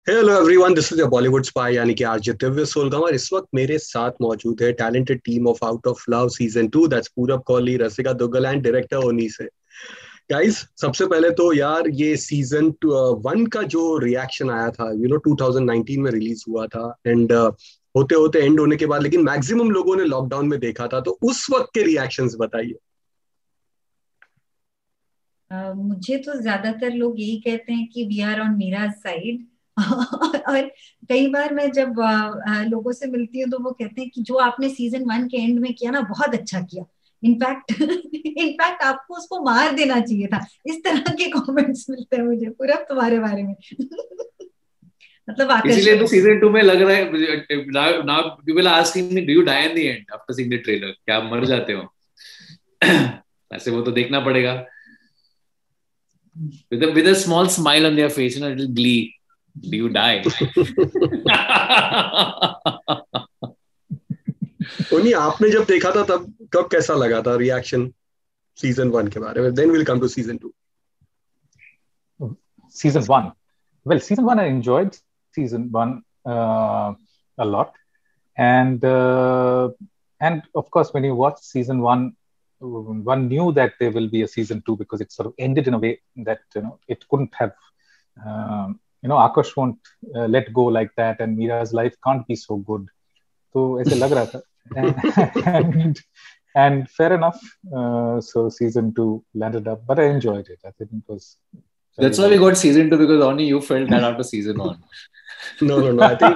Hello everyone, this is your Bollywood spy यानी कि RJ Divya सोलगम। और इस वक्त मेरे साथ मौजूद है talented team of out of love season 2। That's पूरब कोहली, रसिका दुग्गल एंड डायरेक्टर ओनी से। गाइस, सबसे पहले तो यार ये सीजन 1 का जो रिएक्शन आया था, 2019 में रिलीज हुआ था एंड होते होते एंड होने के बाद, लेकिन मैक्सिमम लोगों ने लॉकडाउन में देखा था, तो उस वक्त के रिएक्शंस बताइए। मुझे तो ज्यादातर लोग यही कहते हैं कि we are on Meera side. और कई बार मैं जब लोगों से मिलती हूँ तो वो कहते हैं कि जो आपने सीजन 1 के एंड में किया ना, बहुत अच्छा किया। इनफैक्ट इनफैक्ट आपको उसको मार देना चाहिए था। इस तरह के कमेंट्स मिलते हैं मुझे पूरा तुम्हारे बारे में। मतलब इसीलिए तो आकर्षक। सीजन 2 में लग रहा है now people are asking me do you die in the end after seeing the trailer, क्या आप मर जाते हो? ऐसे वो तो देखना पड़ेगा with a small smile on their face, a little glee. Do you die? ओनी, आपने जब देखा था तब कब कैसा लगा था रिएक्शन सीजन 1 के बारे में? Then will come to season 2। Season one. Well, season one, I enjoyed season one a lot, and of course, when you watch season one, one knew that there will be a season two because it sort of ended in a way that it couldn't have. Akash won't let go like that, and Mira's life can't be so good. So ऐसे लग रहा था, and fair enough. So season two landed up, but I enjoyed it. I think it was. That's why we got season 2, because only you felt that after season 1. No. I think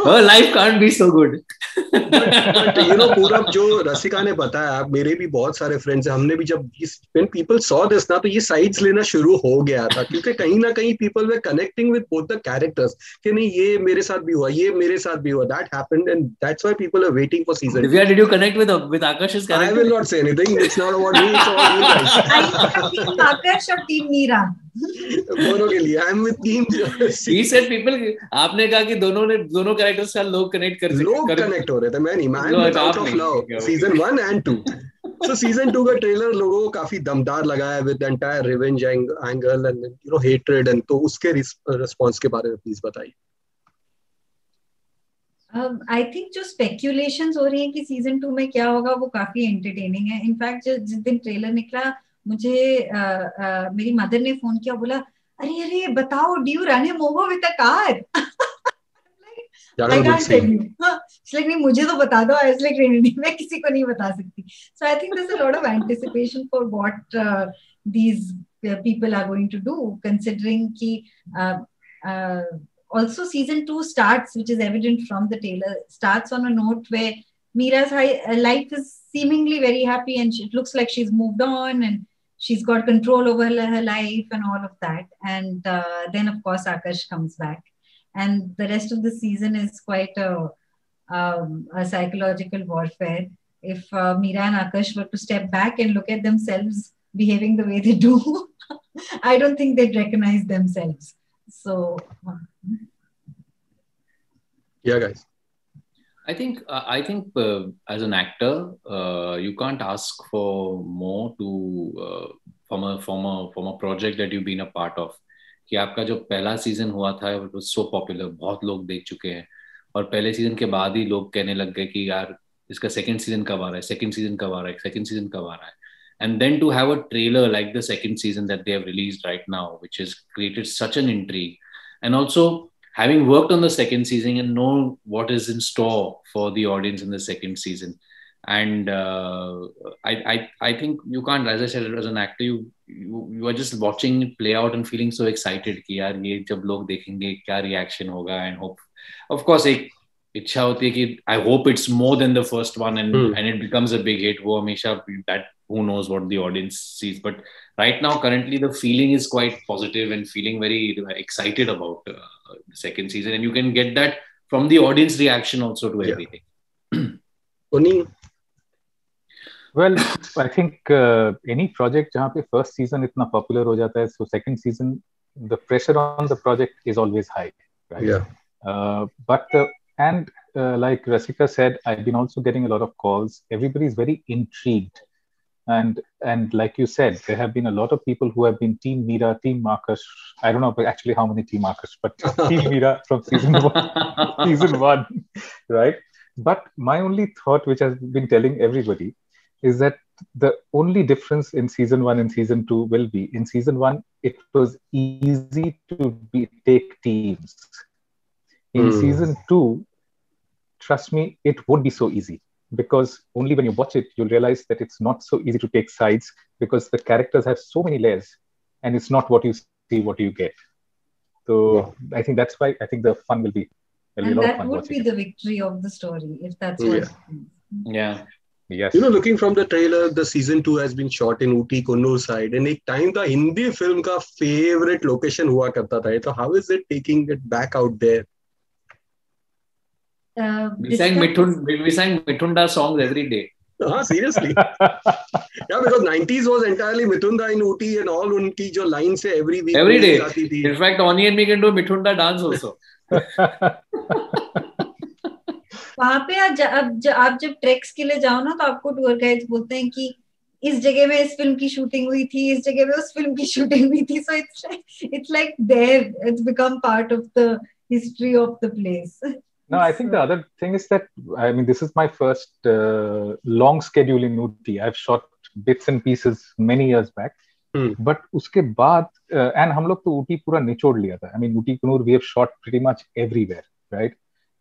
Her life can't be so good. But पूरब जो रसिका ने बताया, मेरे भी बहुत सारे friends हैं, हमने भी जब व्हेन पीपल सॉ दिस ना, तो ये साइड्स लेना शुरू हो गया था, क्योंकि कहीं ना कहीं people way connecting with both the characters कि नहीं, ये मेरे साथ भी हुआ, ये मेरे साथ भी हुआ, that happened and that's why people are waiting for season 2। Divya, did you connect with Akash's आई character? Will not say anything, it's not about me, it's about you guys. Team Aakarsh और टीम मीरा। दोनों के लिए I am with team. He said people, आपने कहा कि दोनों characters का लोग कनेक्ट लोग कनेक्ट हो रहे थे, मैं नहीं, मैं with out of love season 1 and 2। So season 2 का ट्रेलर लोगों को काफी दमदार लगा है, with entire revenge angle and hatred, and तो उसके रिस्पांस के बारे में प्लीज बताइए। आई थिंक जो स्पेक्यूलेशंस हो रही हैं कि सीजन 2 में क्या होगा, वो काफी एंटरटेनिंग है। इनफैक्ट जिस दिन ट्रेलर निकला, मुझे मेरी मदर ने फोन किया, बोला अरे अरे बताओ, do you run him over with a car? I can't tell you. नहीं, मुझे तो बता दो। आई वाज लाइक नहीं, मैं किसी को नहीं बता सकती। So I think there is a lot of anticipation for what these people are going to do, considering ki also season 2 starts, which is evident from the trailer, starts on a note where Mira's life is seemingly very happy, and it looks like she's moved on and she's got control over her life and all of that. And then of course Akash comes back, and the rest of the season is quite a psychological warfare. If Mira and Akash were to step back and look at themselves behaving the way they do, I don't think they'd recognize themselves. So yeah guys, I think as an actor, you can't ask for more to from a project that you've been a part of. कि आपका जो पहला season हुआ था, it was so popular, बहुत लोग देख चुके हैं, और पहले सीजन के बाद ही लोग कहने लग गए कि यार इसका सेकंड सीजन कब आ रहा है, सेकंड सीजन कब आ रहा है, सेकंड सीजन कब आ रहा है. And then to have a trailer like the second season that they have released right now, which has created such an intrigue, and also having worked on the second season and know what is in store for the audience in the second season. And I think you can't, as I said, as an actor, you are just watching it play out and feeling so excited कि यार ये जब लोग देखेंगे क्या reaction होगा, and hope, of course, एक इच्छा होती है कि I hope it's more than the first one, and it becomes a big hit. वो हमेशा that, who knows what the audience sees, but right now currently the feeling is quite positive and feeling very excited about the second season, and you can get that from the audience reaction also to everything. Only well, I think any project जहाँ पे first season इतना popular हो जाता है, so second season the pressure on the project is always high, right? But like Rasika said, I've been also getting a lot of calls. Everybody is very intrigued And like you said, there have been a lot of people who have been Team Meera, Team Marcus. I don't know actually how many Team Marcus, but Team Meera from season one, right? But my only thought, which I've been telling everybody, is that the only difference in season one and season two will be in season one, it was easy to take teams. In season two, trust me, it won't be so easy because only when you watch it, you'll realize that it's not so easy to take sides because the characters have so many layers and it's not what you see, what you get. So I think that's why I think the fun will be a lot of that fun would watching be it. the victory of the story if that's what happens. Yeah. Yes. Looking from the trailer, the season 2 has been shot in Ooty, Kunnur side, and एक time था Hindi film का favorite location हुआ करता था. So how is it taking it back out there? We sang Mithunda songs every day. Seriously. Yeah, because 90s was entirely Mithunda in Ooty and all उनकी जो lines है every week every day. आती थी. In fact, Oni and me can do Mithunda dance also. वहां पे आप जब treks के लिए जाओ ना तो आपको टूर गाइड्स बोलते हैं कि इस जगह में इस फिल्म की शूटिंग हुई थी, इस जगह में उस फिल्म की शूटिंग हुई थी. So it's like there, it's become part of the history of the place. No, I think the other thing is that, I mean, this is my first long schedule in Ooty. I've shot bits and pieces many years back. But उसके बाद and हम लोग तो ऊटी पूरा निचोड़ लिया था. I mean, Ooty Coonoor we have shot pretty much everywhere, right?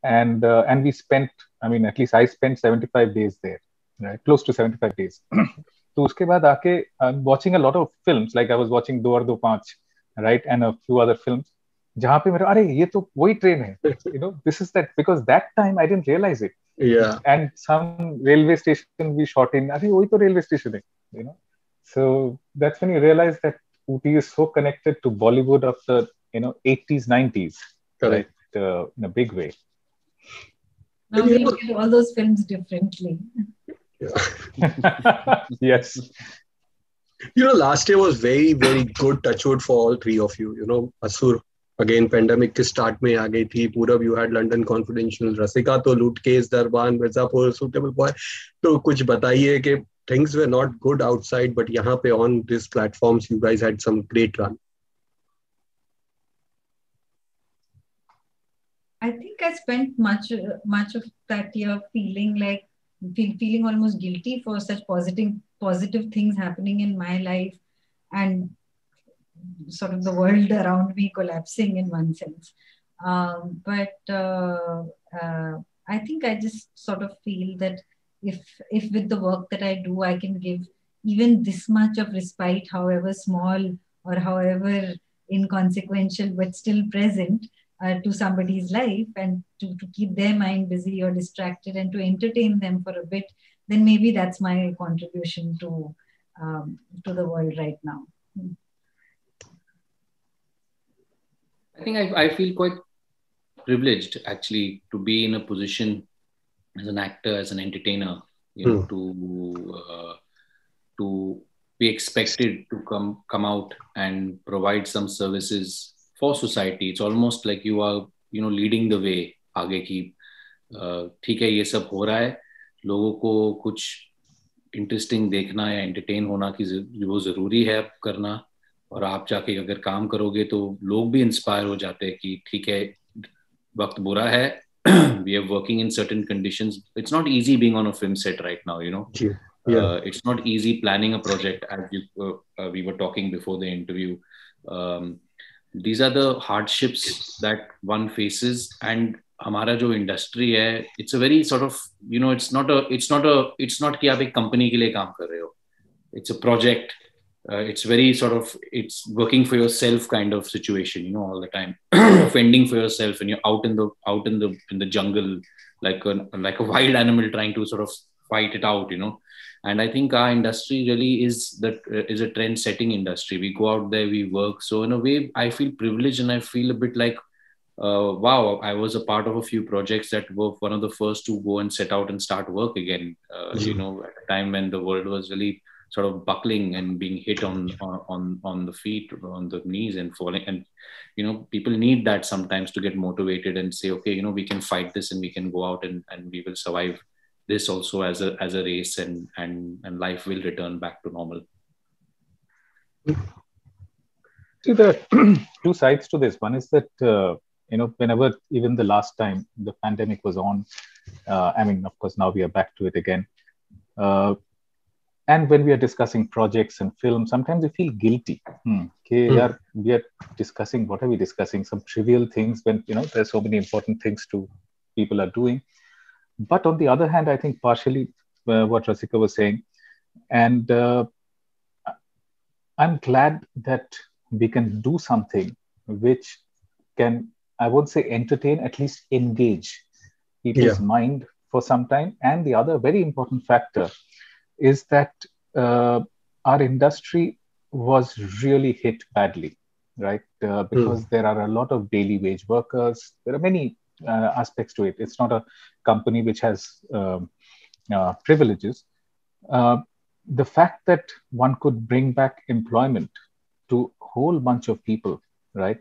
And we spent, I mean, at least I spent 75 days there, right? Close to 75 days. तो उसके बाद आके I'm watching a lot of films, like I was watching दो और दो पांच, right? And a few other films. जहाँ पे मेरा अरे ये तो वही ट्रेन है, you know, this is that, because that time I didn't realize it. Yeah. And some railway station we shot in, अरे वही तो railway station है, you know. So that's when you realize that Ooty is so connected to Bollywood of the 80s, 90s, correct, right? In a big way. Now we look at all those films differently. Yes. Last year was very, very good touchwood for all three of you. Asur, again, pandemic के start में आ गई थी. Purab, you had London Confidential. Rasika तो लूट case, दरबान, Mirzapur, Suitable Boy. तो कुछ बताइए कि things were not good outside, but यहाँ पे on these platforms, you guys had some great run. I think I spent much of that year feeling almost guilty for such positive things happening in my life and sort of the world around me collapsing in one sense. But I think I just sort of feel that if with the work that I do, I can give even this much of respite, however small or however inconsequential, but still present to somebody's life, and to keep their mind busy or distracted and to entertain them for a bit, then maybe that's my contribution to the world right now. I think I feel quite privileged actually to be in a position as an actor, as an entertainer, to be expected to come out and provide some services for society. It's almost like you are, leading the way. आगे की ठीक है, ये सब हो रहा है, लोगों को कुछ इंटरेस्टिंग देखना या एंटरटेन होना की वो जरूरी है करना, और आप जाके अगर काम करोगे तो लोग भी इंस्पायर हो जाते हैं कि ठीक है, वक्त बुरा है, we are working in certain conditions. It's not easy being on a film set right now, Yeah. It's not easy planning a project, as we were talking before the interview. These are the hardships that one faces, and हमारा जो industry है, it's a very sort of, it's not कि आप एक company के लिए काम कर रहे हो. It's a project. It's very sort of, it's working for yourself kind of situation, all the time, fending for yourself, and you're out in the jungle like a wild animal trying to sort of fight it out, And I think our industry really is a trend-setting industry. We go out there, we work. So in a way, I feel privileged, and I feel a bit like, wow, I was a part of a few projects that were one of the first to go and set out and start work again. At a time when the world was really sort of buckling and being hit on the feet, on the knees, and falling. And people need that sometimes to get motivated and say, okay, we can fight this, and we can go out and we will survive this also as a race, and life will return back to normal. See, there are two sides to this. One is that, whenever, even the last time the pandemic was on, I mean, of course, now we are back to it again. And when we are discussing projects and films, sometimes we feel guilty. We are discussing, what are we discussing? Some trivial things when, there's so many important things people are doing. But on the other hand, I think partially what Rasika was saying, and I'm glad that we can do something which can, I won't say entertain, at least engage people's mind for some time. And the other very important factor is that our industry was really hit badly, right? Because there are a lot of daily wage workers. There are many aspects to it. It's not a company which has privileges. The fact that one could bring back employment to a whole bunch of people, right?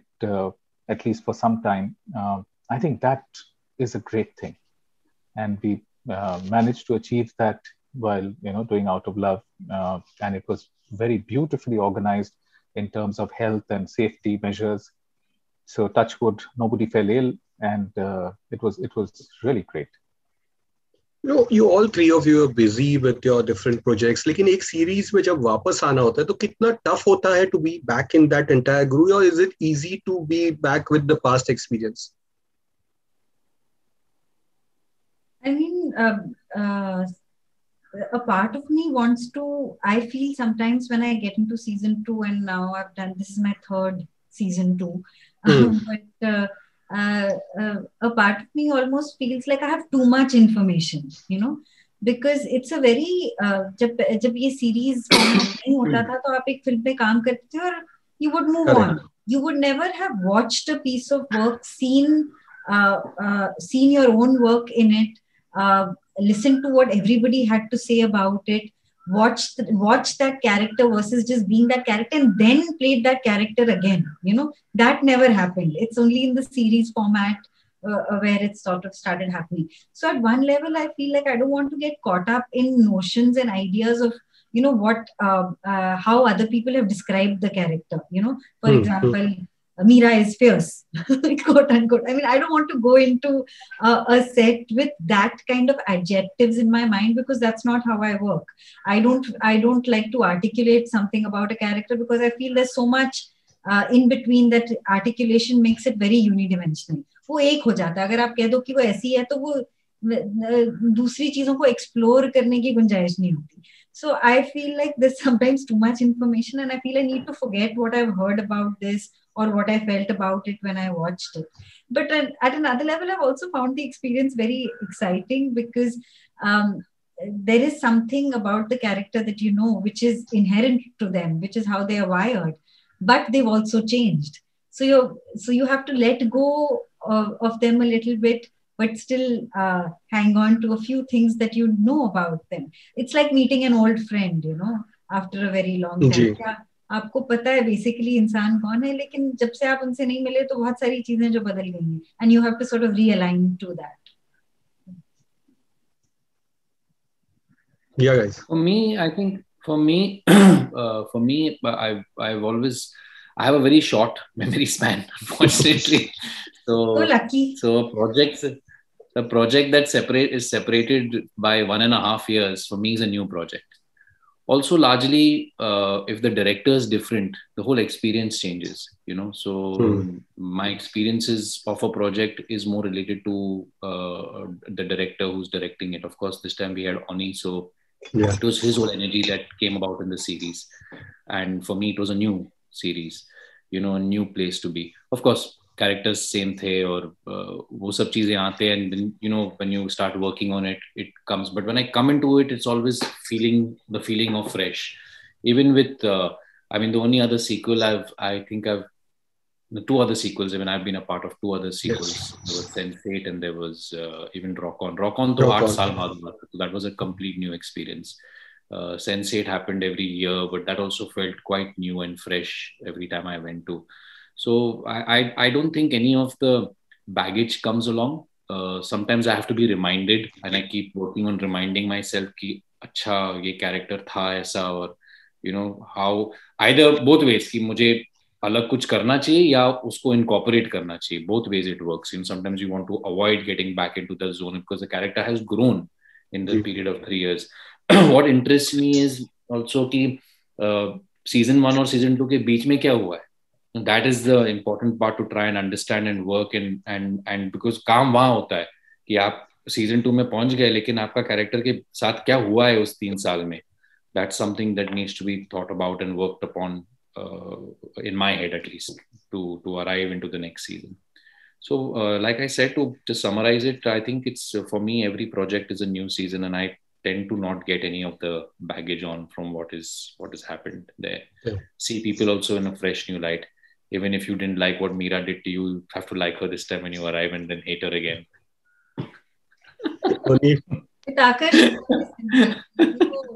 At least for some time, I think that is a great thing. And we managed to achieve that while, doing Out of Love. And it was very beautifully organized in terms of health and safety measures. So touch wood, nobody fell ill, and it was really great. You all three of you are busy with your different projects. लेकिन एक series में जब वापस आना होता है तो कितना tough होता है to be back in that entire groove, or is it easy to be back with the past experience? I mean, a part of me wants to, I feel sometimes when I get into season 2, and now I've done, this is my 3rd season 2, but a part of me almost feels like I have too much information, because it's a very, जब ये series नहीं होता था तो आप एक film पे काम करते थे और you would move on. You would never have watched a piece of work, seen your own work in it, listen to what everybody had to say about it, watch that character versus just being that character and then played that character again. That never happened. It's only in the series format where it sort of started happening. So at one level, I feel like I don't want to get caught up in notions and ideas of what how other people have described the character. For example, Meera is fierce, quote unquote. I mean, I don't want to go into a set with that kind of adjectives in my mind, because that's not how I work. I don't like to articulate something about a character because I feel there's so much in between that articulation makes it very unidimensional. वो एक हो जाता है. अगर आप कह दो कि वो ऐसी है तो वो दूसरी चीजों को explore करने की गुंजाइश नहीं होती. So I feel like there's sometimes too much information, and I feel I need to forget what I've heard about this or what I felt about it when I watched it. But at another level, I've also found the experience very exciting because there is something about the character that which is inherent to them, which is how they are wired. But they've also changed. So you have to let go of them a little bit, but still hang on to a few things that you know about them. It's like meeting an old friend, after a very long time. आपको पता है basically इंसान कौन है, लेकिन जब से आप उनसे नहीं मिले तो बहुत सारी चीजें जो बदल गई हैं, and you have to sort of realign to that. Yeah, guys. For me, I think I have a very short memory span, unfortunately. So lucky. So the project that is separated by 1.5 years for me is a new project. Also, largely, if the director is different, the whole experience changes, So my experiences of a project is more related to the director who's directing it. Of course, this time we had Oni, so it was his whole energy that came about in the series. And for me, it was a new series, a new place to be. Of course, characters same the और वो सब चीजें आते हैं, and then when you start working on it, it comes. But when I come into it, it's always the feeling of fresh. Even with the only other sequel the 2 other sequels. I mean, I've been a part of 2 other sequels. There was Sense8 and there was even Rock On. Rock On to 8 साल बाद हुआ, so that was a complete new experience. Sense8 happened every year, but that also felt quite new and fresh every time I went to. So I don't think any of the baggage comes along. sometimes I have to be reminded, and I keep working on reminding myself कि अच्छा ये character था ऐसा, और you know how either both ways कि मुझे अलग कुछ करना चाहिए या उसको incorporate करना चाहिए. Both ways it works. You know, sometimes you want to avoid getting back into the zone because the character has grown in the period of 3 years. What interests me is also कि season 1 और season 2 के बीच में क्या हुआ है. That is the important part to try and understand and work and because काम वहाँ होता है कि आप season 2 में पहुंच गए, लेकिन आपका character के साथ क्या हुआ है उस 3 साल में. That's something that needs to be thought about and worked upon in my head at least to arrive into the next season. So like I said, to just summarize it, I think it's for me every project is a new season, and I tend to not get any of the baggage on from what has happened there. Yeah. See people also in a fresh new light. Even if you didn't like what Meera did to you, you have to like her this time when you arrive and then hate her again.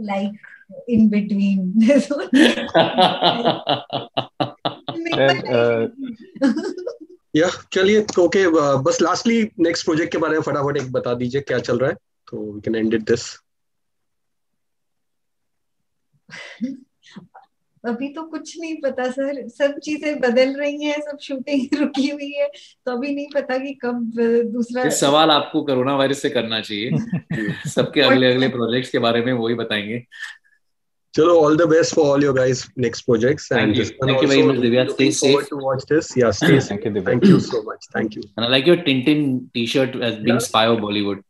Like in between. या चलिए okay, बस lastly next project के बारे में फटाफट एक बता दीजिए क्या चल रहा है, तो we can end it this. अभी तो कुछ नहीं पता सर, सब चीजें बदल रही हैं, सब शूटिंग रुकी हुई है, तो अभी नहीं पता कि कब दूसरा. इस सवाल आपको कोरोना वायरस से करना चाहिए. सबके अगले अगले प्रोजेक्ट्स के बारे में वही बताएंगे. Chalo, all the best for all your guys' next projects. Thank you. Thank you very much, Divya. Stay safe. To watch this. Yeah, stay safe. Thank you so much. Thank you. And I like your Tintin T-shirt as being spy of Bollywood.